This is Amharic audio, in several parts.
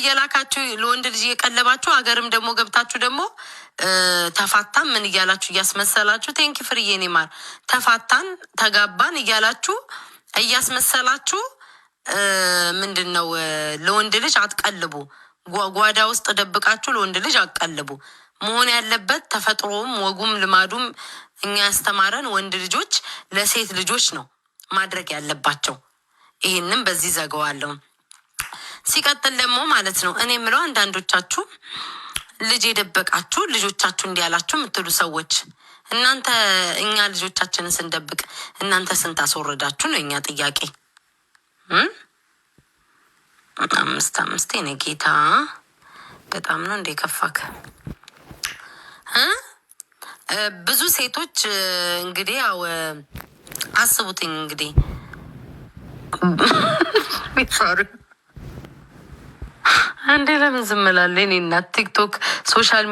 እየላካችሁ ለወንድ ልጅ እየቀለባችሁ ሀገርም ደግሞ ገብታችሁ ደግሞ ተፋታን ምን እያላችሁ እያስመሰላችሁ ቴንኪ ፍርዬ ኔ ማር ተፋታን ተጋባን እያላችሁ እያስመሰላችሁ ምንድነው ለወንድ ልጅ አትቀልቡ። ጓዳ ውስጥ ደብቃችሁ ለወንድ ልጅ አትቀልቡ። መሆን ያለበት ተፈጥሮም ወጉም ልማዱም እኛ ያስተማረን ወንድ ልጆች ለሴት ልጆች ነው ማድረግ ያለባቸው። ይሄንን በዚህ ዘገዋለሁ። ሲቀጥል ደግሞ ማለት ነው እኔ የምለው አንዳንዶቻችሁ ልጅ የደበቃችሁ ልጆቻችሁ እንዲያላችሁ የምትሉ ሰዎች እናንተ እኛ ልጆቻችንን ስንደብቅ እናንተ ስንት አስወረዳችሁ ነው እኛ ጥያቄ። 5 የኔ ጌታ በጣም ነው እንደ ከፋክ። ብዙ ሴቶች እንግዲህ ያው አስቡትኝ እንግዲህ አንዴ ለምን ዝም እላለሁ? እኔ እናት ቲክቶክ ሶሻል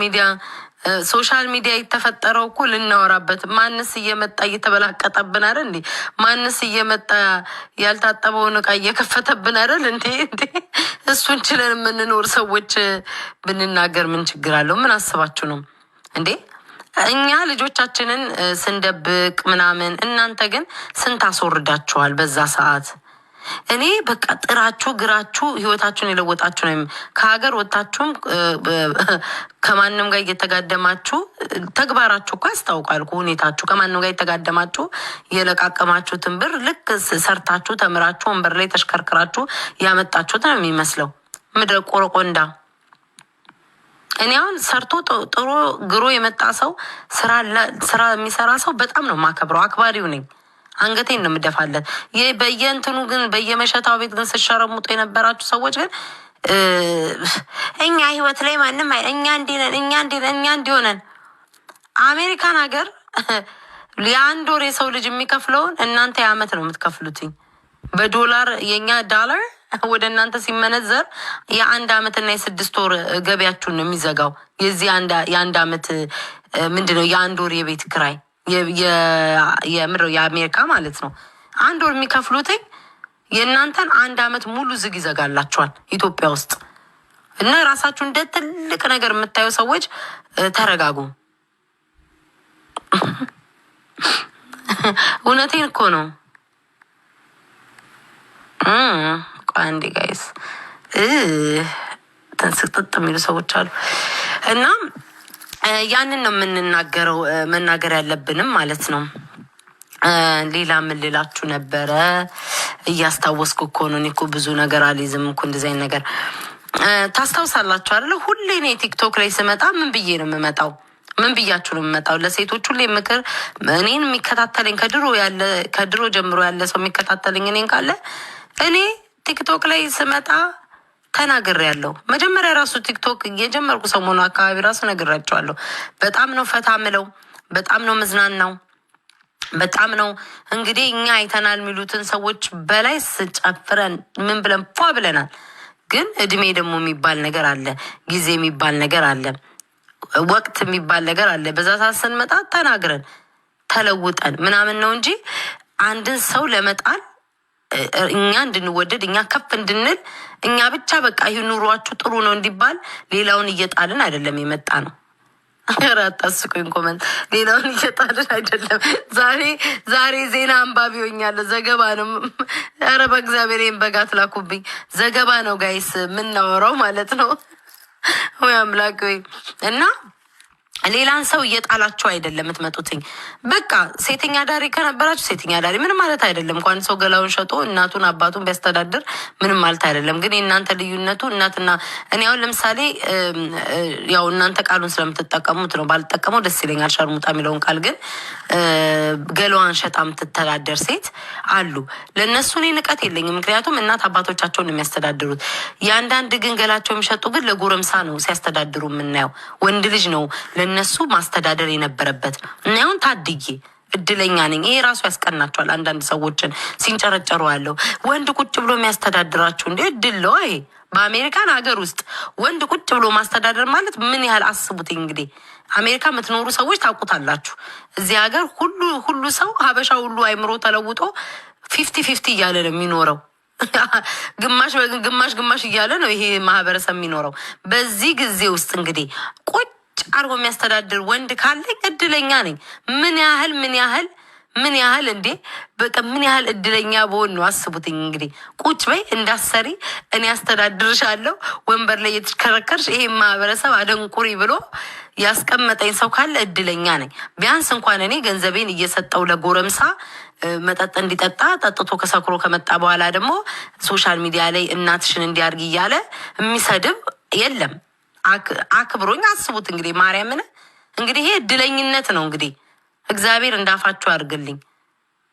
ሚዲያ የተፈጠረው እኮ ልናወራበት። ማንስ እየመጣ እየተበላቀጠብን አይደል እንዴ? ማንስ እየመጣ ያልታጠበውን እቃ እየከፈተብን አይደል እንዴ? እሱን ችለን የምንኖር ሰዎች ብንናገር ምን ችግር አለው? ምን አስባችሁ ነው እንዴ? እኛ ልጆቻችንን ስንደብቅ ምናምን፣ እናንተ ግን ስንት አስወርዳችኋል በዛ ሰዓት። እኔ በቃ ጥራችሁ ግራችሁ ህይወታችሁን የለወጣችሁ ነው። ከሀገር ወጣችሁም ከማንም ጋር እየተጋደማችሁ ተግባራችሁ እኮ ያስታውቃል። ሁኔታችሁ ከማንም ጋር እየተጋደማችሁ የለቃቀማችሁትን ብር ልክ ሰርታችሁ ተምራችሁ ወንበር ላይ ተሽከርክራችሁ ያመጣችሁት ነው የሚመስለው። ምድረ ቆረቆንዳ። እኔ አሁን ሰርቶ ጥሩ ግሮ የመጣ ሰው ስራ የሚሰራ ሰው በጣም ነው ማከብረው፣ አክባሪው ነኝ። አንገቴን ነው የምደፋለት። በየእንትኑ ግን በየመሸታው ቤት ግን ስሸረሙጡ የነበራችሁ ሰዎች ግን እኛ ህይወት ላይ ማንም እኛ እንዲሆነን አሜሪካን ሀገር የአንድ ወር የሰው ልጅ የሚከፍለውን እናንተ የአመት ነው የምትከፍሉትኝ በዶላር። የኛ ዶላር ወደ እናንተ ሲመነዘር የ1 አመትና የ6 ወር ገቢያችሁን ነው የሚዘጋው። የዚህ የአንድ አመት ምንድነው የ1 ወር የቤት ክራይ የምድረው የአሜሪካ ማለት ነው። 1 ወር የሚከፍሉትኝ የእናንተን 1 አመት ሙሉ ዝግ ይዘጋላችኋል ኢትዮጵያ ውስጥ። እና ራሳችሁ እንደ ትልቅ ነገር የምታዩ ሰዎች ተረጋጉ። እውነቴን እኮ ነው። አንዴ ጋይስ ተንስጥጥ የሚሉ ሰዎች አሉ እና ያንን ነው የምንናገረው፣ መናገር ያለብንም ማለት ነው። ሌላ ምን ልላችሁ ነበረ? እያስታወስኩ እኮ ነው። እኔ እኮ ብዙ ነገር አልይዝም እኮ እንደዚህ አይነት ነገር ታስታውሳላችሁ አይደለ? ሁሌ እኔ ቲክቶክ ላይ ስመጣ ምን ብዬ ነው የምመጣው? ምን ብያችሁ ነው የምመጣው? ለሴቶች ሁሌ ምክር። እኔን የሚከታተለኝ ከድሮ ጀምሮ ያለ ሰው የሚከታተለኝ እኔን ካለ እኔ ቲክቶክ ላይ ስመጣ ተናግሬ ያለው መጀመሪያ ራሱ ቲክቶክ የጀመርኩ ሰሞኑ አካባቢ ራሱ ነግራቸዋለሁ። በጣም ነው ፈታ ምለው፣ በጣም ነው መዝናናው፣ በጣም ነው እንግዲህ እኛ አይተናል የሚሉትን ሰዎች በላይ ስጨፍረን ምን ብለን ፏ ብለናል። ግን እድሜ ደግሞ የሚባል ነገር አለ፣ ጊዜ የሚባል ነገር አለ፣ ወቅት የሚባል ነገር አለ። በዛ ሰዓት ስንመጣ ተናግረን ተለውጠን ምናምን ነው እንጂ አንድን ሰው ለመጣል እኛ እንድንወደድ እኛ ከፍ እንድንል እኛ ብቻ በቃ ይህ ኑሯችሁ ጥሩ ነው እንዲባል ሌላውን እየጣልን አይደለም የመጣ ነው። አታስቁኝ ኮመንት። ሌላውን እየጣልን አይደለም። ዛሬ ዜና አንባቢ ሆኛለሁ። ዘገባ ነው። ኧረ በእግዚአብሔር በጋት ላኩብኝ። ዘገባ ነው ጋይስ የምናወራው ማለት ነው። ወይ አምላክ ወይ። እና ሌላን ሰው እየጣላችሁ አይደለም የምትመጡትኝ። በቃ ሴተኛ ዳሪ ከነበራችሁ ሴተኛ ዳሪ ምንም ማለት አይደለም። እንኳን ሰው ገላውን ሸጦ እናቱን አባቱን ቢያስተዳድር ምንም ማለት አይደለም። ግን የእናንተ ልዩነቱ እናትና እኔ አሁን ለምሳሌ ያው እናንተ ቃሉን ስለምትጠቀሙት ነው። ባልጠቀመው ደስ ይለኛል ሸርሙጣ የሚለውን ቃል። ግን ገላዋን ሸጣ የምትተዳደር ሴት አሉ። ለእነሱ እኔ ንቀት የለኝም። ምክንያቱም እናት አባቶቻቸውን ነው የሚያስተዳድሩት። የአንዳንድ ግን ገላቸው የሚሸጡ ግን ለጎረምሳ ነው ሲያስተዳድሩ የምናየው። ወንድ ልጅ ነው እነሱ ማስተዳደር የነበረበት። እና አሁን ታድዬ እድለኛ ነኝ። ይሄ ራሱ ያስቀናቸዋል። አንዳንድ ሰዎችን ሲንጨረጨሩ ያለው ወንድ ቁጭ ብሎ የሚያስተዳድራችሁ እንዴ እድለው። ይሄ በአሜሪካን ሀገር ውስጥ ወንድ ቁጭ ብሎ ማስተዳደር ማለት ምን ያህል አስቡት። እንግዲህ አሜሪካ የምትኖሩ ሰዎች ታውቁታላችሁ። እዚህ ሀገር ሁሉ ሰው ሀበሻ ሁሉ አይምሮ ተለውጦ 50-50 እያለ ነው የሚኖረው። ግማሽ እያለ ነው ይሄ ማህበረሰብ የሚኖረው። በዚህ ጊዜ ውስጥ እንግዲህ ቁጭ አርጎ የሚያስተዳድር ወንድ ካለኝ እድለኛ ነኝ። ምን ያህል እንዴ በቃ ምን ያህል እድለኛ በሆን ነው። አስቡትኝ እንግዲህ ቁጭ በይ እንዳሰሪ እኔ አስተዳድርሻለሁ ወንበር ላይ የተሽከረከርሽ ይሄ ማህበረሰብ አደንቁሪ ብሎ ያስቀመጠኝ ሰው ካለ እድለኛ ነኝ። ቢያንስ እንኳን እኔ ገንዘቤን እየሰጠው ለጎረምሳ መጠጥ እንዲጠጣ ጠጥቶ ከሰክሮ ከመጣ በኋላ ደግሞ ሶሻል ሚዲያ ላይ እናትሽን እንዲያርግ እያለ የሚሰድብ የለም። አክብሮኝ አስቡት እንግዲህ ማርያምን እንግዲህ ይሄ እድለኝነት ነው። እንግዲህ እግዚአብሔር እንዳፋችሁ አድርግልኝ።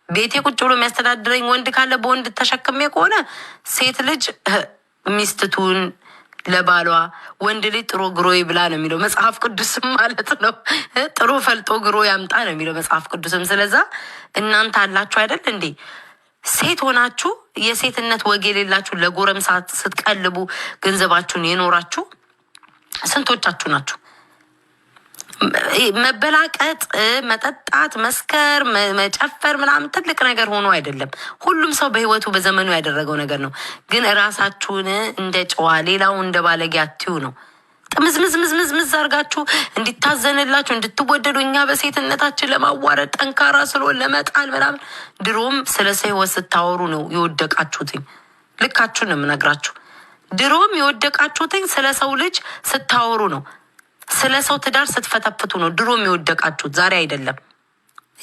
ቤቴ ቁጭ ብሎ የሚያስተዳድረኝ ወንድ ካለ በወንድ ተሸክሜ ከሆነ ሴት ልጅ ሚስትቱን ለባሏ ወንድ ልጅ ጥሮ ግሮ ይብላ ነው የሚለው መጽሐፍ ቅዱስም ማለት ነው። ጥሮ ፈልጦ ግሮ ያምጣ ነው የሚለው መጽሐፍ ቅዱስም። ስለዛ እናንተ አላችሁ አይደል እንዴ ሴት ሆናችሁ የሴትነት ወግ የሌላችሁ ለጎረምሳ ስትቀልቡ ገንዘባችሁን የኖራችሁ ስንቶቻችሁ ናችሁ? መበላቀጥ፣ መጠጣት፣ መስከር፣ መጨፈር ምናምን ትልቅ ነገር ሆኖ አይደለም። ሁሉም ሰው በህይወቱ በዘመኑ ያደረገው ነገር ነው። ግን እራሳችሁን እንደ ጨዋ ሌላው እንደ ባለጌ አትዩ ነው። ጥምዝምዝምዝምዝ አርጋችሁ እንዲታዘንላችሁ እንድትወደዱ እኛ በሴትነታችን ለማዋረድ ጠንካራ ስለሆን ለመጣል ምናምን። ድሮም ስለ ሰው ህይወት ስታወሩ ነው የወደቃችሁትኝ። ልካችሁን ነው የምነግራችሁ። ድሮም የወደቃችሁትኝ ስለ ሰው ልጅ ስታወሩ ነው። ስለ ሰው ትዳር ስትፈተፍቱ ነው ድሮም የወደቃችሁት፣ ዛሬ አይደለም።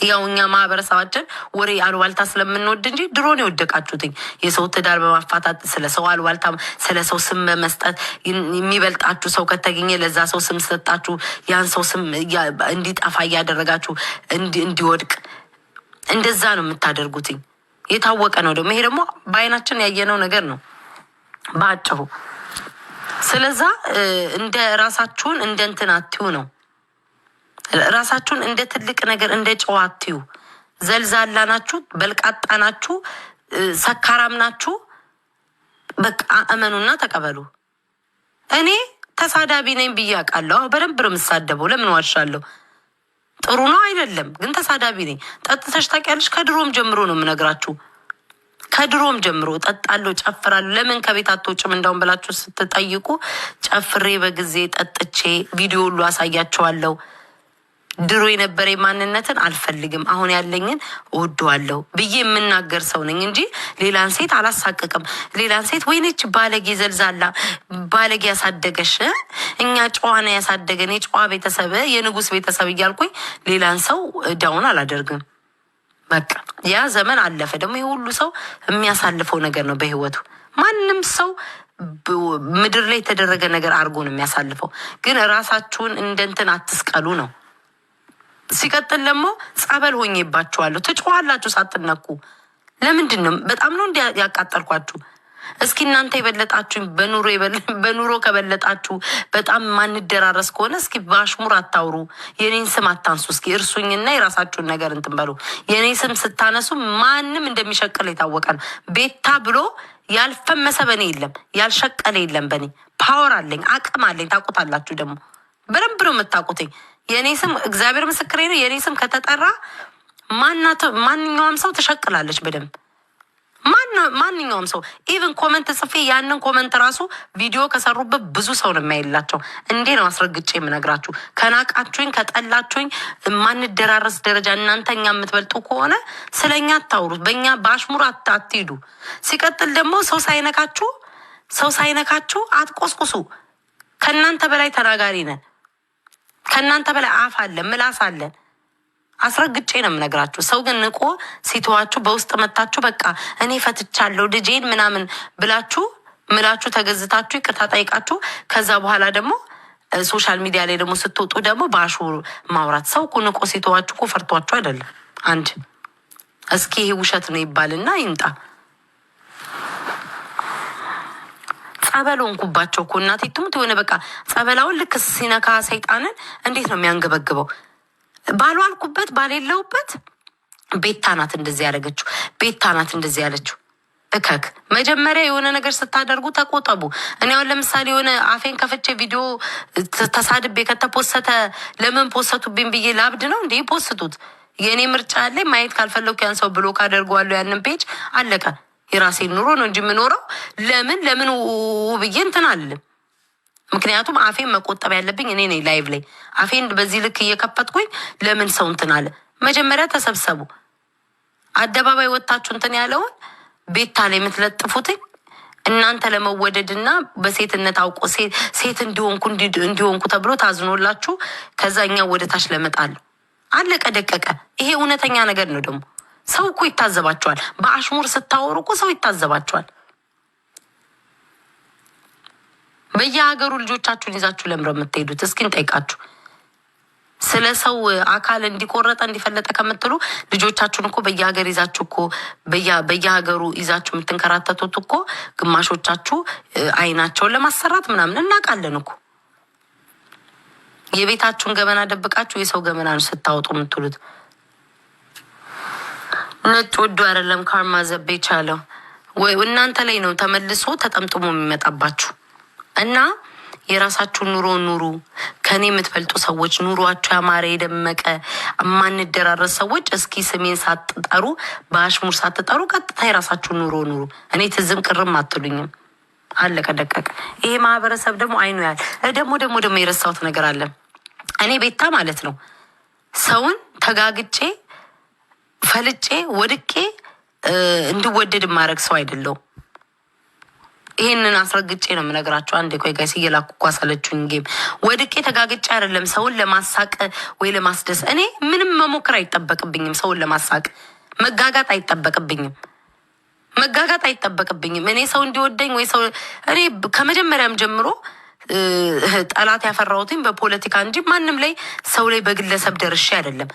ያው እኛ ማህበረሰባችን ወሬ አልዋልታ ስለምንወድ እንጂ ድሮን የወደቃችሁትኝ የሰው ትዳር በማፋታት ስለ ሰው አልዋልታ፣ ስለ ሰው ስም በመስጠት የሚበልጣችሁ ሰው ከተገኘ ለዛ ሰው ስም ሰጣችሁ፣ ያን ሰው ስም እንዲጠፋ እያደረጋችሁ እንዲወድቅ እንደዛ ነው የምታደርጉትኝ። የታወቀ ነው ደግሞ ይሄ ደግሞ በአይናችን ያየነው ነገር ነው በአጭሩ። ስለዛ እንደ ራሳችሁን እንደ እንትን አትዩ ነው። ራሳችሁን እንደ ትልቅ ነገር እንደ ጨዋ አትዩ። ዘልዛላ ናችሁ፣ በልቃጣ ናችሁ፣ ሰካራም ናችሁ። በቃ እመኑና ተቀበሉ። እኔ ተሳዳቢ ነኝ ብዬ አውቃለሁ። በደንብ ነው የምሳደበው። ለምን ዋሻለሁ? ጥሩ ነው አይደለም፣ ግን ተሳዳቢ ነኝ። ጠጥተሽ ታውቂያለሽ? ከድሮም ጀምሮ ነው የምነግራችሁ። ከድሮም ጀምሮ ጠጣለሁ፣ ጨፍራለሁ። ለምን ከቤት አትወጭም እንዳውም ብላችሁ ስትጠይቁ ጨፍሬ በጊዜ ጠጥቼ ቪዲዮ ሁሉ አሳያቸዋለሁ። ድሮ የነበረ ማንነትን አልፈልግም፣ አሁን ያለኝን እወደዋለሁ ብዬ የምናገር ሰው ነኝ እንጂ ሌላን ሴት አላሳቅቅም። ሌላን ሴት ወይኔች ባለጌ ዘልዛላ ባለጌ ያሳደገሽ እኛ ጨዋና ያሳደገን የጨዋ ቤተሰብ የንጉስ ቤተሰብ እያልኩኝ ሌላን ሰው ዳውን አላደርግም። በቃ ያ ዘመን አለፈ። ደግሞ የሁሉ ሰው የሚያሳልፈው ነገር ነው በህይወቱ። ማንም ሰው ምድር ላይ የተደረገ ነገር አድርጎ ነው የሚያሳልፈው። ግን ራሳችሁን እንደ እንትን አትስቀሉ ነው። ሲቀጥል ደግሞ ጸበል ሆኜባችኋለሁ። ትጮኻላችሁ ሳትነኩ። ለምንድን ነው? በጣም ነው እንዲ ያቃጠልኳችሁ። እስኪ እናንተ የበለጣችሁኝ በኑሮ ከበለጣችሁ በጣም ማንደራረስ ከሆነ እስኪ በአሽሙር አታውሩ። የኔን ስም አታንሱ። እስኪ እርሱኝና የራሳችሁን ነገር እንትን በሉ። የኔ ስም ስታነሱ ማንም እንደሚሸቅል የታወቀ ነው። ቤታ ብሎ ያልፈመሰ በኔ የለም፣ ያልሸቀለ የለም። በኔ ፓወር አለኝ፣ አቅም አለኝ። ታውቁታላችሁ ደግሞ በደንብ ነው የምታውቁትኝ። የኔ ስም እግዚአብሔር ምስክሬ ነው። የኔ ስም ከተጠራ ማንኛውም ሰው ትሸቅላለች በደንብ ማንኛውም ሰው ኢቭን ኮመንት ጽፌ ያንን ኮመንት ራሱ ቪዲዮ ከሰሩበት ብዙ ሰው ነው የሚያይላቸው። እንዴ ነው አስረግጬ የምነግራችሁ። ከናቃችሁኝ ከጠላችሁኝ ማንደራረስ ደረጃ እናንተኛ የምትበልጡ ከሆነ ስለኛ አታውሩ። በእኛ በአሽሙር አትሂዱ። ሲቀጥል ደግሞ ሰው ሳይነካችሁ አትቆስቁሱ። ከእናንተ በላይ ተናጋሪ ነን። ከእናንተ በላይ አፍ አለን፣ ምላስ አለን። አስረግጬ ነው የምነግራችሁ። ሰው ግን ንቆ ሲተዋችሁ በውስጥ መታችሁ በቃ እኔ ፈትቻለሁ ልጄን ምናምን ምላችሁ ተገዝታችሁ ይቅርታ ጠይቃችሁ ከዛ በኋላ ደግሞ ሶሻል ሚዲያ ላይ ደግሞ ስትወጡ ደግሞ በአሽሙር ማውራት። ሰው እኮ ንቆ ሲተዋችሁ እኮ ፈርቷችሁ አይደለም። አንድ እስኪ ይሄ ውሸት ነው ይባልና ይምጣ። ጸበል ሆንኩባቸው እኮ እናቴ ትሙት። የሆነ በቃ ጸበላውን ልክ ሲነካ ሰይጣንን እንዴት ነው የሚያንገበግበው? ባልዋልኩበት ባሌለውበት ቤታ ናት እንደዚህ ያደረገችው፣ ቤታ ናት እንደዚህ ያለችው። እከክ መጀመሪያ የሆነ ነገር ስታደርጉ ተቆጠቡ። እኔ አሁን ለምሳሌ የሆነ አፌን ከፍቼ ቪዲዮ ተሳድቤ ከተፖሰተ ለምን ፖሰቱብኝ ብዬ ላብድ ነው እንዴ? ፖስቱት። የእኔ ምርጫ ያለኝ ማየት ካልፈለኩ ያን ሰው ብሎክ አደርገዋለሁ። ያንን ፔጅ አለቀ። የራሴን ኑሮ ነው እንጂ የምኖረው ለምን ብዬ እንትን አልልም። ምክንያቱም አፌን መቆጠብ ያለብኝ እኔ ነኝ። ላይቭ ላይ አፌን በዚህ ልክ እየከፈትኩኝ ለምን ሰው እንትን አለ? መጀመሪያ ተሰብሰቡ። አደባባይ ወጣችሁ እንትን ያለውን ቤታ ላይ የምትለጥፉትኝ እናንተ ለመወደድና በሴትነት አውቆ ሴት እንዲሆንኩ ተብሎ ታዝኖላችሁ ከዛኛ ወደ ታች ለመጣለሁ። አለቀ ደቀቀ። ይሄ እውነተኛ ነገር ነው። ደግሞ ሰው እኮ ይታዘባቸዋል። በአሽሙር ስታወሩ እኮ ሰው ይታዘባቸዋል። በየሀገሩ ልጆቻችሁን ይዛችሁ ለምረው የምትሄዱት? እስኪ እንጠይቃችሁ። ስለ ሰው አካል እንዲቆረጠ እንዲፈለጠ ከምትሉ ልጆቻችሁን እኮ በየሀገር ይዛችሁ እኮ በየሀገሩ ይዛችሁ የምትንከራተቱት እኮ ግማሾቻችሁ አይናቸውን ለማሰራት ምናምን እናውቃለን እኮ። የቤታችሁን ገመና ደብቃችሁ የሰው ገመና ነው ስታወጡ የምትሉት። ነጭ ወዱ አይደለም ካርማ ዘቤ ቻለው ወይ እናንተ ላይ ነው ተመልሶ ተጠምጥሞ የሚመጣባችሁ። እና የራሳችሁን ኑሮ ኑሩ። ከኔ የምትበልጡ ሰዎች ኑሯችሁ ያማረ የደመቀ የማንደራረስ ሰዎች እስኪ ስሜን ሳትጠሩ በአሽሙር ሳትጠሩ ቀጥታ የራሳችሁን ኑሮ ኑሩ። እኔ ትዝም ቅርም አትሉኝም። አለቀ ደቀቀ። ይሄ ማህበረሰብ ደግሞ አይኑ ያል ደግሞ የረሳሁት ነገር አለ። እኔ ቤታ ማለት ነው ሰውን ተጋግጬ ፈልጬ ወድቄ እንድወደድ ማድረግ ሰው አይደለው። ይሄንን አስረግጬ ነው የምነግራችሁ። አንዴ ቆይ ጋይስ እየላኩ እኮ አሳለችሁኝ። ጌም ወድቄ ተጋግጬ አይደለም ሰውን ለማሳቅ ወይ ለማስደስ። እኔ ምንም መሞከር አይጠበቅብኝም። ሰውን ለማሳቅ መጋጋጥ አይጠበቅብኝም። እኔ ሰው እንዲወደኝ ወይ ሰው እኔ ከመጀመሪያም ጀምሮ ጠላት ያፈራሁትኝ በፖለቲካ እንጂ ማንም ላይ ሰው ላይ በግለሰብ ደርሼ አይደለም።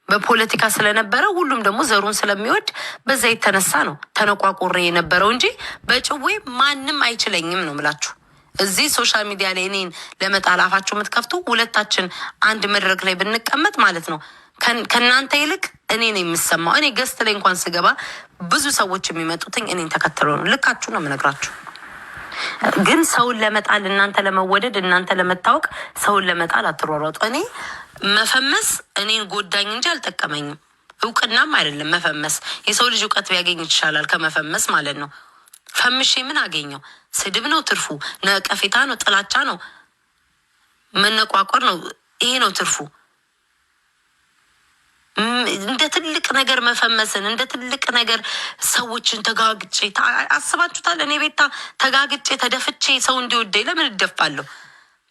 በፖለቲካ ስለነበረ ሁሉም ደግሞ ዘሩን ስለሚወድ በዛ የተነሳ ነው ተነቋቁሬ የነበረው እንጂ በጭዌ ማንም አይችለኝም ነው ምላችሁ። እዚህ ሶሻል ሚዲያ ላይ እኔን ለመጣል አፋችሁ የምትከፍቱ ሁለታችን አንድ መድረክ ላይ ብንቀመጥ ማለት ነው ከእናንተ ይልቅ እኔ ነው የምሰማው። እኔ ገስት ላይ እንኳን ስገባ ብዙ ሰዎች የሚመጡትኝ እኔን ተከትሎ ነው። ልካችሁ ነው የምነግራችሁ። ግን ሰውን ለመጣል እናንተ ለመወደድ እናንተ ለመታወቅ ሰውን ለመጣል አትሯሯጡ። እኔ መፈመስ እኔን ጎዳኝ እንጂ አልጠቀመኝም። እውቅናም አይደለም መፈመስ። የሰው ልጅ እውቀት ቢያገኝ ይቻላል ከመፈመስ ማለት ነው። ፈምሼ ምን አገኘው? ስድብ ነው ትርፉ፣ ነቀፌታ ነው፣ ጥላቻ ነው፣ መነቋቋር ነው። ይሄ ነው ትርፉ። እንደ ትልቅ ነገር መፈመስን እንደ ትልቅ ነገር ሰዎችን ተጋግጬ አስባችሁታል? እኔ ቤታ ተጋግጬ ተደፍቼ ሰው እንዲወደኝ ለምን እደፋለሁ?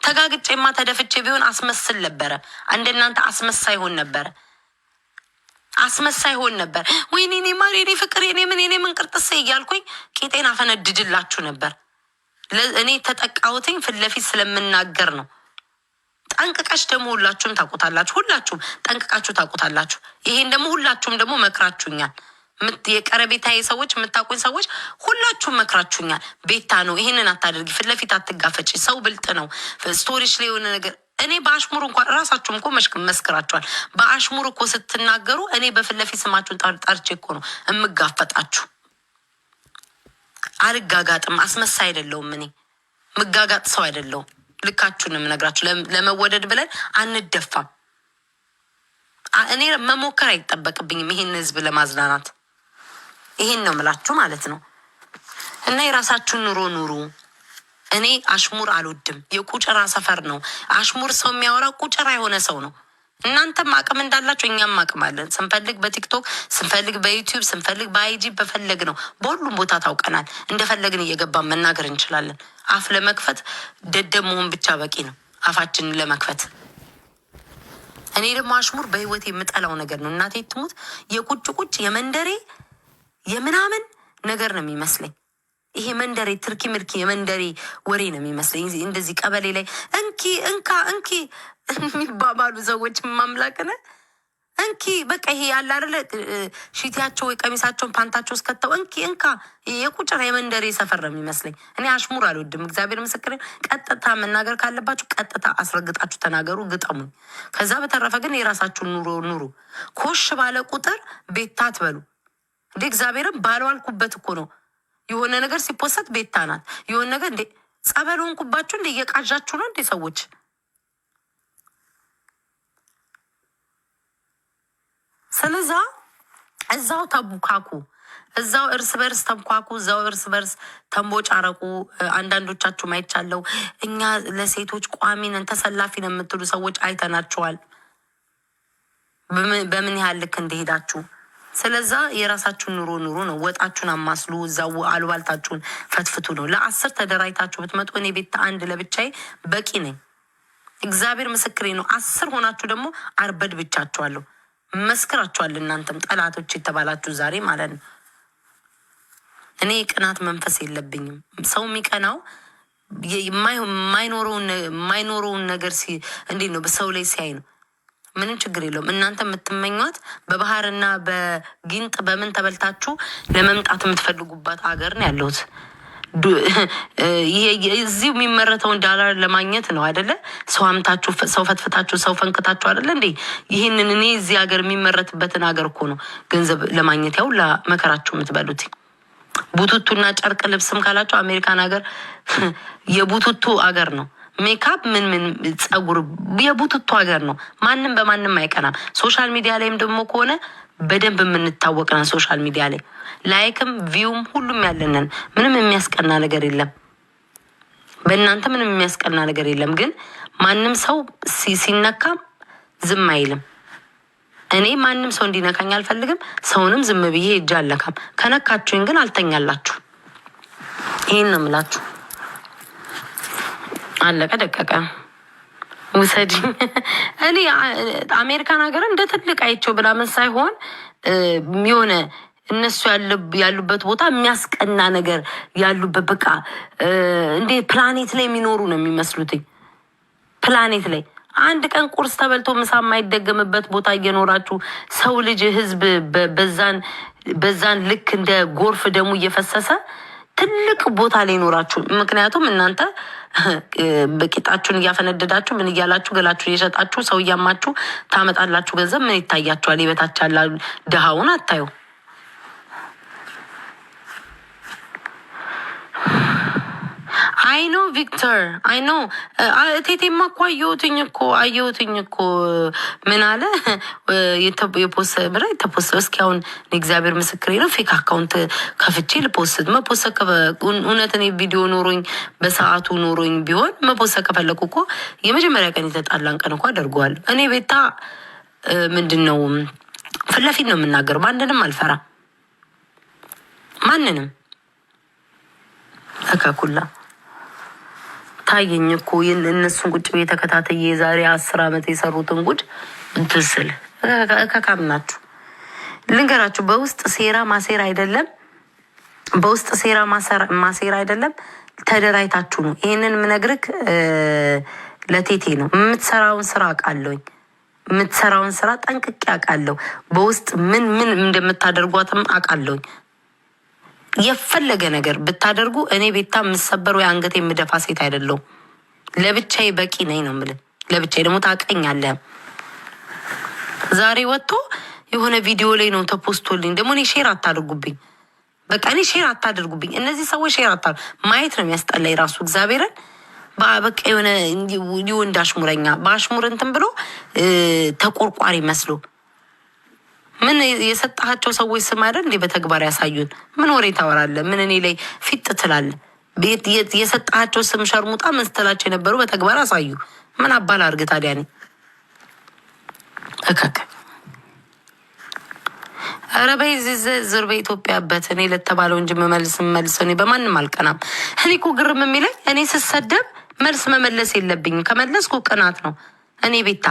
ተጋግጬማ ተደፍቼ ቢሆን አስመስል ነበረ። እንደናንተ አስመሳይ ሆን ነበር። ወይኔ እኔ ማር የኔ ፍቅር የኔ ምን ቅርጥሴ እያልኩኝ ቄጤን አፈነድድላችሁ ነበር። እኔ ተጠቃሁትኝ ፊት ለፊት ስለምናገር ነው። ጠንቅቀሽ ደግሞ ሁላችሁም ታውቁታላችሁ። ሁላችሁም ጠንቅቃችሁ ታውቁታላችሁ። ይሄን ደግሞ ሁላችሁም ደግሞ መክራችሁኛል። የቀረቤታዬ ሰዎች የምታውቁኝ ሰዎች ሁላችሁም መክራችሁኛል። ቤታ ነው ይሄንን አታደርጊ፣ ፊት ለፊት አትጋፈጭ፣ ሰው ብልጥ ነው፣ ስቶሪሽ ላይ የሆነ ነገር። እኔ በአሽሙር እንኳን ራሳችሁም እኮ መስክራችኋል። በአሽሙር እኮ ስትናገሩ እኔ በፊት ለፊት ስማችሁን ጠርቼ እኮ ነው የምጋፈጣችሁ። አልጋጋጥም፣ አስመሳይ አይደለሁም። እኔ ምጋጋጥ ሰው አይደለሁም። ልካችሁንም ነግራችሁ ለመወደድ ብለን አንደፋም። እኔ መሞከር አይጠበቅብኝም ይሄን ህዝብ ለማዝናናት። ይሄን ነው ምላችሁ ማለት ነው። እና የራሳችሁን ኑሮ ኑሩ። እኔ አሽሙር አልወድም። የቁጭራ ሰፈር ነው አሽሙር። ሰው የሚያወራው ቁጭራ የሆነ ሰው ነው። እናንተም አቅም እንዳላችሁ እኛም አቅም አለን። ስንፈልግ በቲክቶክ ስንፈልግ በዩቲዩብ ስንፈልግ በአይጂ በፈለግ ነው በሁሉም ቦታ ታውቀናል። እንደፈለግን እየገባን መናገር እንችላለን። አፍ ለመክፈት ደደብ መሆን ብቻ በቂ ነው አፋችንን ለመክፈት። እኔ ደግሞ አሽሙር በህይወት የምጠላው ነገር ነው። እናቴ ትሙት የቁጭ የመንደሬ የምናምን ነገር ነው የሚመስለኝ። ይሄ መንደሬ ትርኪ ምርኪ የመንደሬ ወሬ ነው የሚመስለኝ። እንደዚህ ቀበሌ ላይ እንኪ የሚባባሉ ሰዎች ማምላክነ እንኪ በቃ ይሄ ያለ አይደለ ሺቲያቸው ወይ ቀሚሳቸውን ፓንታቸው እስከተው እንካ የቁጭራ የመንደሬ ሰፈር ነው የሚመስለኝ። እኔ አሽሙር አልወድም። እግዚአብሔር ምስክር። ቀጥታ መናገር ካለባችሁ ቀጥታ አስረግጣችሁ ተናገሩ፣ ግጠሙኝ። ከዛ በተረፈ ግን የራሳችሁን ኑሮ ኑሩ። ኮሽ ባለ ቁጥር ቤታ አትበሉ እንዴ። እግዚአብሔርን ባልዋልኩበት እኮ ነው የሆነ ነገር ሲፖሰት ቤታ ናት። የሆነ ነገር እንዴ ጸበል ሆንኩባችሁ እንዴ? እየቃዣችሁ ነው እንዴ ሰዎች? ስለዛ እዛው ተቡካኩ። እዛው እርስ በርስ ተንኳኩ፣ እዛው እርስ በርስ ተንቦጫረቁ። አንዳንዶቻችሁ ማይቻለው እኛ ለሴቶች ቋሚ ነን ተሰላፊ ነው የምትሉ ሰዎች አይተናችኋል፣ በምን ያህል ልክ እንደሄዳችሁ። ስለዛ የራሳችሁን ኑሮ ነው። ወጣችሁን አማስሉ፣ እዛው አሉባልታችሁን ፈትፍቱ ነው። ለ10 ተደራጅታችሁ ብትመጡ እኔ ቤት አንድ ለብቻዬ በቂ ነኝ። እግዚአብሔር ምስክሬ ነው። 10 ሆናችሁ ደግሞ አርበድ ብቻችኋለሁ። መስክራችኋል። እናንተም ጠላቶች የተባላችሁ ዛሬ ማለት ነው። እኔ ቅናት መንፈስ የለብኝም። ሰው የሚቀናው የማይኖረውን ነገር እንዴት ነው በሰው ላይ ሲያይ ነው። ምንም ችግር የለውም። እናንተ የምትመኟት በባህርና በጊንጥ በምን ተበልታችሁ ለመምጣት የምትፈልጉባት አገር ነው ያለሁት። እዚሁ የሚመረተውን ዳላር ለማግኘት ነው አይደለ? ሰው አምታችሁ፣ ሰው ፈትፍታችሁ፣ ሰው ፈንክታችሁ አይደለ እንዴ? ይህንን እኔ እዚህ ሀገር የሚመረትበትን ሀገር እኮ ነው ገንዘብ ለማግኘት ያው ለመከራችሁ የምትበሉት። ቡቱቱና ጨርቅ ልብስም ካላችሁ አሜሪካን ሀገር የቡቱቱ ሀገር ነው። ሜካፕ ምን ጸጉር የቡቱቱ ሀገር ነው። ማንም በማንም አይቀናም። ሶሻል ሚዲያ ላይም ደግሞ ከሆነ በደንብ የምንታወቅነን። ሶሻል ሚዲያ ላይ ላይክም ቪውም ሁሉም ያለንን ምንም የሚያስቀና ነገር የለም። በእናንተ ምንም የሚያስቀና ነገር የለም። ግን ማንም ሰው ሲነካም ዝም አይልም። እኔ ማንም ሰው እንዲነካኝ አልፈልግም። ሰውንም ዝም ብዬ እጅ አለካም። ከነካችሁኝ ግን አልተኛላችሁ። ይህን ነው የምላችሁ። አለቀ ደቀቀ። ውሰጂኝ። እኔ አሜሪካን ሀገር እንደ ትልቅ አይቼው ብላምን ሳይሆን የሆነ እነሱ ያሉበት ቦታ የሚያስቀና ነገር ያሉበት በቃ እንዴ ፕላኔት ላይ የሚኖሩ ነው የሚመስሉትኝ። ፕላኔት ላይ አንድ ቀን ቁርስ ተበልቶ ምሳ የማይደገምበት ቦታ እየኖራችሁ ሰው ልጅ ህዝብ በዛን ልክ እንደ ጎርፍ ደሙ እየፈሰሰ ትልቅ ቦታ ላይ ኖራችሁ። ምክንያቱም እናንተ በቂጣችሁን እያፈነደዳችሁ ምን እያላችሁ ገላችሁ እየሸጣችሁ ሰው እያማችሁ ታመጣላችሁ ገንዘብ። ምን ይታያችኋል? የበታች ያለ ድሃውን አታዩ። አይኖ ቪክተር አይኖ ቴቴማ እኮ አየሁትኝ እኮ ምን አለ የተፖሰ እስኪ አሁን እግዚአብሔር ምስክሬ ነው። ፌክ አካውንት ከፍቼ ልፖስት መፖሰት እውነት እኔ ቪዲዮ ኖሮኝ በሰዓቱ ኖሮኝ ቢሆን መፖሰት ከፈለኩ እኮ የመጀመሪያ ቀን የተጣላን ቀን እኮ አደርገዋለሁ። እኔ ቤታ ምንድን ነው ፊት ለፊት ነው የምናገረው። ማንንም አልፈራ ማንንም እከኩላ ታየኝ እኮ እነሱን ቁጭ ብዬ ተከታተየ የዛሬ 10 ዓመት የሰሩትን ጉድ ትስል ከካም ናችሁ። ልንገራችሁ፣ በውስጥ ሴራ ማሴር አይደለም፣ በውስጥ ሴራ ማሴር አይደለም፣ ተደራይታችሁ ነው። ይህንን ምነግርክ ለቴቴ ነው። የምትሰራውን ስራ አውቃለሁኝ፣ የምትሰራውን ስራ ጠንቅቄ አውቃለሁ። በውስጥ ምን እንደምታደርጓትም አውቃለሁኝ። የፈለገ ነገር ብታደርጉ እኔ ቤታ የምሰበር ወይ አንገት የምደፋ ሴት አይደለሁም። ለብቻዬ በቂ ነኝ ነው የምልህ። ለብቻዬ ደግሞ ታውቀኛለህ። ዛሬ ወጥቶ የሆነ ቪዲዮ ላይ ነው ተፖስቶልኝ። ደግሞ እኔ ሼር አታድርጉብኝ። በቃ እኔ ሼር አታድርጉብኝ። እነዚህ ሰዎች ሼር ማየት ነው የሚያስጠላኝ ራሱ እግዚአብሔርን። በቃ የሆነ ሊወንድ አሽሙረኛ በአሽሙር እንትን ብሎ ተቆርቋሪ መስሎ ምን የሰጣቸው ሰዎች ስም አይደል እንዴ በተግባር ያሳዩን። ምን ወሬ ታወራለህ? ምን እኔ ላይ ፊት ትላለህ? የሰጣቸው ስም ሸርሙጣ ምን ስትላቸው የነበሩ በተግባር አሳዩ። ምን አባል አድርግ ታዲያ? እኔ እከክ ኧረ በይ ዝር በኢትዮጵያበት እኔ ለተባለው እንጂ መልሰው እኔ በማንም አልቀናም። እኔ እኮ ግርም የሚለኝ እኔ ስሰደብ መልስ መመለስ የለብኝም። ከመለስኩ ቅናት ነው። እኔ ቤታ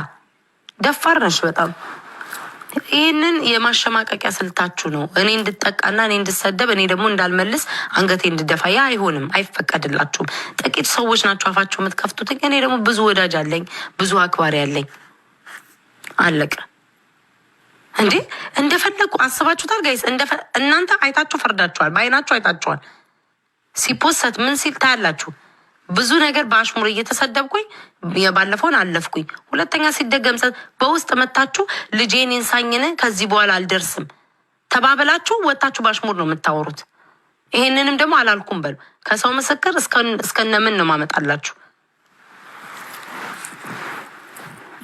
ደፋር ነሽ በጣም። ይህንን የማሸማቀቂያ ስልታችሁ ነው። እኔ እንድጠቃና እኔ እንድሰደብ እኔ ደግሞ እንዳልመልስ አንገቴ እንድደፋ። ያ አይሆንም፣ አይፈቀድላችሁም። ጥቂት ሰዎች ናቸው አፋቸው የምትከፍቱት። እኔ ደግሞ ብዙ ወዳጅ አለኝ፣ ብዙ አክባሪ አለኝ። አለቀ እንዴ። እንደፈለጉ አስባችሁታል ጋይስ? እናንተ አይታችሁ ፈርዳችኋል፣ በአይናችሁ አይታችኋል። ሲፖሰት ምን ሲል ታያላችሁ። ብዙ ነገር በአሽሙር እየተሰደብኩኝ የባለፈውን አለፍኩኝ። ሁለተኛ ሲደገም በውስጥ መታችሁ ልጄን ኢንሳኝን ከዚህ በኋላ አልደርስም ተባብላችሁ ወጣችሁ በአሽሙር ነው የምታወሩት። ይሄንንም ደግሞ አላልኩም በሉ። ከሰው ምስክር እስከነምን ነው ማመጣላችሁ።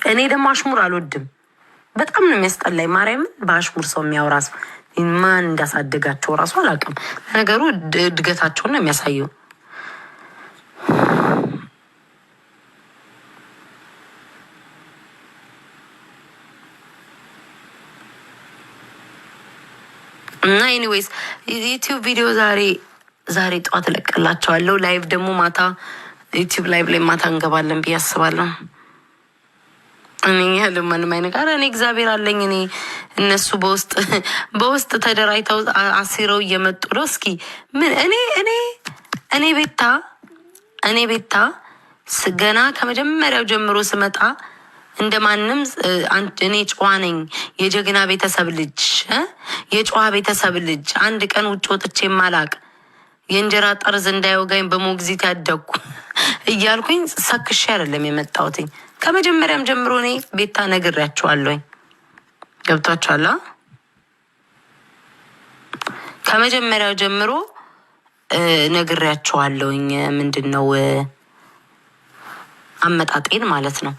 እኔ ደግሞ አሽሙር አልወድም። በጣም ነው የሚያስጠላኝ። ማርያምን በአሽሙር ሰው የሚያወራ ሰው ማን እንዳሳደጋቸው እራሱ አላውቅም። ነገሩ እድገታቸውን ነው የሚያሳየው። እና ኤኒዌይስ ዩቲዩብ ቪዲዮ ዛሬ ጠዋት እለቅላቸዋለሁ። ላይቭ ደግሞ ማታ ዩቲዩብ ላይቭ ላይ ማታ እንገባለን ብዬ አስባለሁ። እኔ ያለ ማንም አይነጋር እኔ እግዚአብሔር አለኝ። እነሱ በውስጥ ተደራጅተው አሲረው እየመጡ ነው። እስኪ ምን እኔ ቤታ ገና ከመጀመሪያው ጀምሮ ስመጣ እንደማንም እኔ ጨዋ ነኝ፣ የጀግና ቤተሰብ ልጅ፣ የጨዋ ቤተሰብ ልጅ፣ አንድ ቀን ውጭ ወጥቼ ማላቅ፣ የእንጀራ ጠርዝ እንዳይወጋኝ በሞግዚት ያደግኩ እያልኩኝ ሰክሼ አይደለም የመጣሁትኝ። ከመጀመሪያም ጀምሮ እኔ ቤታ ነግሬያቸዋለሁኝ። ገብቷችኋል? ከመጀመሪያው ጀምሮ ነግሬያቸዋለሁኝ። ምንድን ነው አመጣጤን ማለት ነው።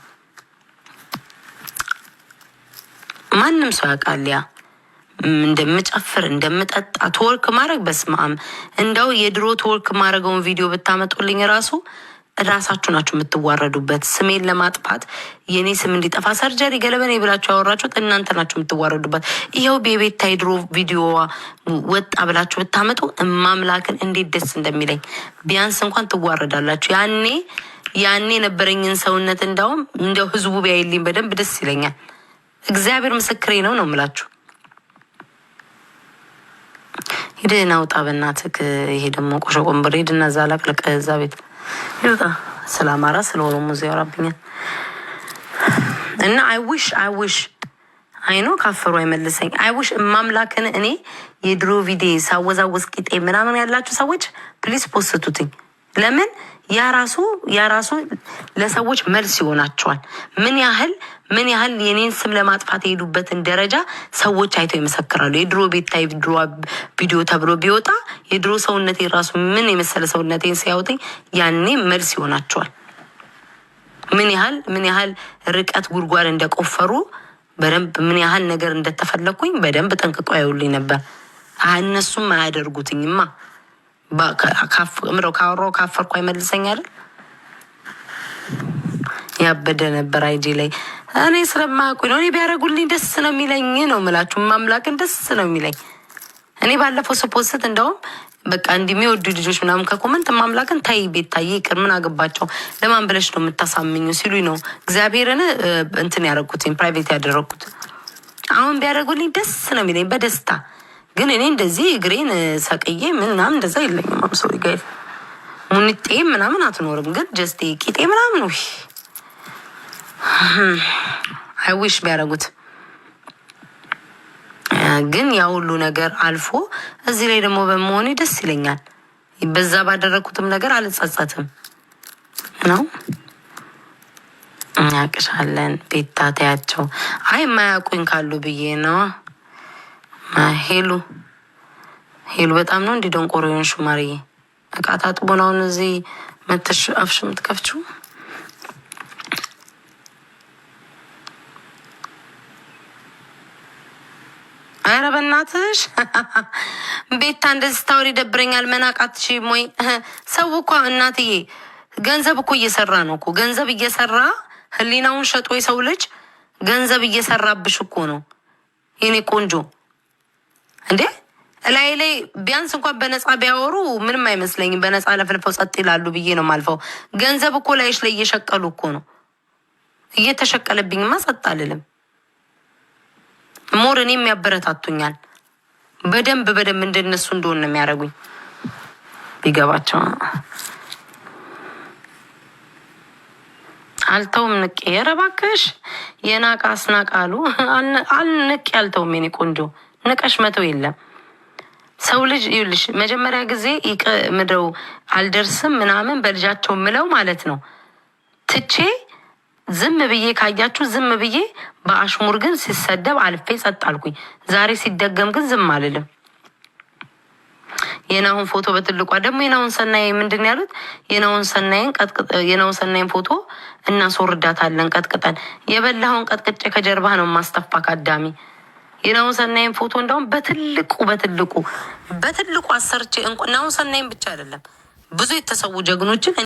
ማንም ሰው ያውቃል። ያ እንደምጨፍር እንደምጠጣ ትወርክ ማድረግ በስማም እንደው የድሮ ትወርክ ማድረገውን ቪዲዮ ብታመጡልኝ ራሳችሁ ናችሁ የምትዋረዱበት። ስሜን ለማጥፋት የኔ ስም እንዲጠፋ ሰርጀሪ ገለበኔ ብላችሁ ያወራችሁት እናንተ ናችሁ የምትዋረዱበት። ይኸው የቤታ የድሮ ቪዲዮ ወጣ ብላችሁ ብታመጡ እማምላክን እንዴት ደስ እንደሚለኝ። ቢያንስ እንኳን ትዋረዳላችሁ። ያኔ የነበረኝን ሰውነት እንደው ህዝቡ ቢያይልኝ በደንብ ደስ ይለኛል። እግዚአብሔር ምስክሬ ነው የምላችሁ። ሂድና ውጣ በእናትህ። ይሄ ደግሞ ቆሾ ቆንበር ሂድና እዛ ላቅልቅ። እዛ ቤት ይውጣ። ስለ አማራ ስለ ኦሮሞ እዚያ ያወራብኛል። እና አይዊሽ አይኖ ካፈሩ አይመልሰኝ። አይዊሽ ማምላክን እኔ የድሮ ቪዲዮ ሳወዛወዝ ቂጤ ምናምን ያላችሁ ሰዎች ፕሊስ ፖስቱትኝ። ለምን ያራሱ ለሰዎች መልስ ይሆናቸዋል። ምን ያህል የኔን ስም ለማጥፋት የሄዱበትን ደረጃ ሰዎች አይተው ይመሰክራሉ። የድሮ ቤታይ ድሮ ቪዲዮ ተብሎ ቢወጣ የድሮ ሰውነቴ ራሱ ምን የመሰለ ሰውነቴን ሲያወጣኝ ያኔ መልስ ይሆናቸዋል። ምን ያህል ርቀት ጉድጓድ እንደቆፈሩ በደንብ ምን ያህል ነገር እንደተፈለኩኝ በደንብ ጠንቅቆ ያዩልኝ ነበር። እነሱም አያደርጉትኝማ። ካወራው ካፈርኩ አይመልሰኝ አይደል? ያበደ ነበር አይጂ ላይ እኔ ስለማያውቁኝ ነው። እኔ ቢያደርጉልኝ ደስ ነው የሚለኝ ነው የምላችሁ። ማምላክን ደስ ነው የሚለኝ። እኔ ባለፈው ስፖስት እንደውም በቃ እንደሚወዱ ልጆች ምናምን ከኮመንት ማምላክን ታይ ቤታዬ ይቅር ምን አገባቸው ለማን ብለሽ ነው የምታሳምኙ ሲሉኝ ነው እግዚአብሔርን እንትን ያደረኩትኝ ፕራይቬት ያደረኩት። አሁን ቢያደርጉልኝ ደስ ነው የሚለኝ በደስታ። ግን እኔ እንደዚህ እግሬን ሰቅዬ ምናምን እንደዛ የለኝም። አምሶሪ ጋይ ሙኒጤ ምናምን አትኖርም። ግን ጀስቴ ቂጤ ምናምን አይዊሽ ቢያደርጉት። ግን ያ ሁሉ ነገር አልፎ እዚህ ላይ ደግሞ በመሆኔ ደስ ይለኛል። በዛ ባደረግኩትም ነገር አልጸጸትም ነው። ያቅሻለን ቤታ ታያቸው። አይ የማያውቁኝ ካሉ ብዬ ነው። ሄሉ በጣም ነው እንዲህ ደንቆሮ የሆንሽው ማርዬ። እቃ ታጥቦ ነው አሁን እዚህ መተሽ አፍሽ የምትከፍችው። ኧረ በእናትሽ ቤታ እንደዚህ ስታወሪ ይደብረኛል። መናቃትሽም ወይ ሰው እኮ እናትዬ ገንዘብ እኮ እየሰራ ነው እኮ ገንዘብ እየሰራ ህሊናውን ሸጦ የሰው ልጅ ገንዘብ እየሰራብሽ እኮ ነው የኔ ቆንጆ። እንዴ ላይ ቢያንስ እንኳን በነፃ ቢያወሩ ምንም አይመስለኝም። በነፃ ለፍልፈው ጸጥ ይላሉ ብዬ ነው ማልፈው። ገንዘብ እኮ ላይሽ ላይ እየሸቀሉ እኮ ነው። እየተሸቀለብኝማ ጸጥ አልልም። ሞር እኔም ያበረታቱኛል በደንብ እንደነሱ እንደሆነ ነው የሚያደርጉኝ ቢገባቸው። አልተውም ንቄ። ኧረ እባክሽ የናቃ አስናቃሉ አልንቄ አልተውም የኔ ቆንጆ። ንቀሽ መተው የለም ሰው ልጅ ይልሽ መጀመሪያ ጊዜ ምድረው አልደርስም ምናምን በልጃቸው ምለው ማለት ነው ትቼ ዝም ብዬ ካያችሁ ዝም ብዬ በአሽሙር ግን ሲሰደብ አልፌ ጸጥ አልኩኝ። ዛሬ ሲደገም ግን ዝም አልልም። የናሁን ፎቶ በትልቋ ደግሞ የናሁን ሰናይ ምንድን ያሉት የናሁን ሰናይን ፎቶ እናስወርዳታለን ቀጥቅጠን። የበላኸውን ቀጥቅጬ ከጀርባህ ነው ማስተፋ ካዳሚ የናሁን ሰናይን ፎቶ እንደውም በትልቁ አሰርቼ ናሁን ሰናይን ብቻ አይደለም ብዙ የተሰዉ ጀግኖችን